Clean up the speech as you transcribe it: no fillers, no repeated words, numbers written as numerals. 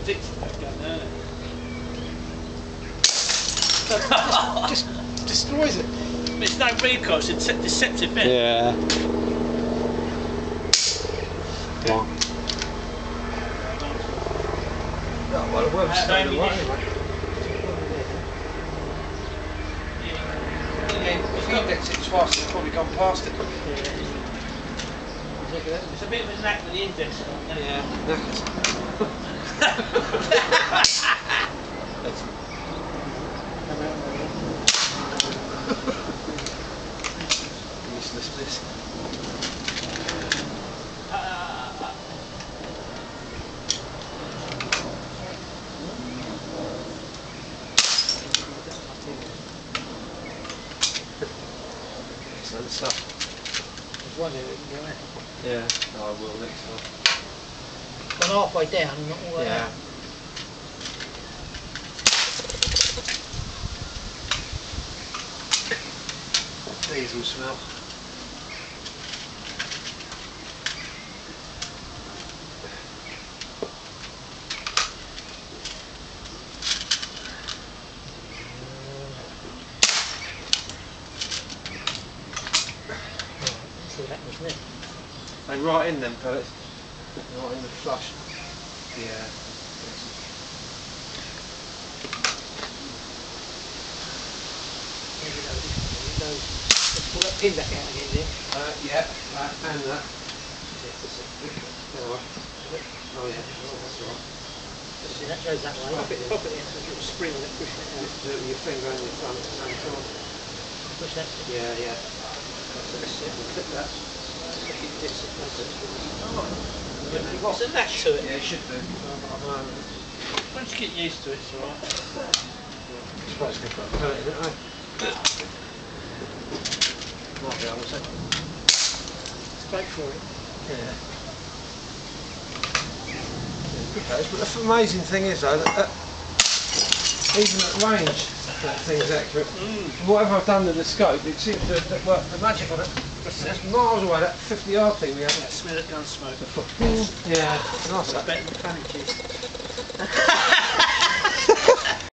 addicted to that gun, isn't it? Just destroys it. It's no recoil, it's a deceptive bit. Yeah. Come on. Oh, well, it works straight away anyway. If he gets it twice, he's probably gone past it. It's a bit of a knack with the index. Yeah, knackers. Useless this. Excellent stuff. There's one here that can go in. Yeah, I will next time. Gone halfway down, not all the way Yeah. out. Diesel smell. So that was it. They right in them pellets. Right in the flush. Yeah. Maybe those. Let's pull that pin back out again there. Yeah, that and that. Oh yeah, that's right. See, that goes that way. Pop it in, there's a little spring on it, push that out. Do it with your finger and your thumb at the same time. Push that. Yeah, yeah. That's it. We'll clip that. It's a knack to it. Yeah, it should do. Once you get used to it, it's alright. I'm supposed to put a pellet in it, eh? Might be able to. Straight for it. Yeah. But the amazing thing is though that even at range that thing's accurate. Whatever I've done with the scope, it seems to work. The magic on it. That's miles away. That 50-yard thing we had. Smell it gun smoke. Yeah, nice. Better than panic cheese.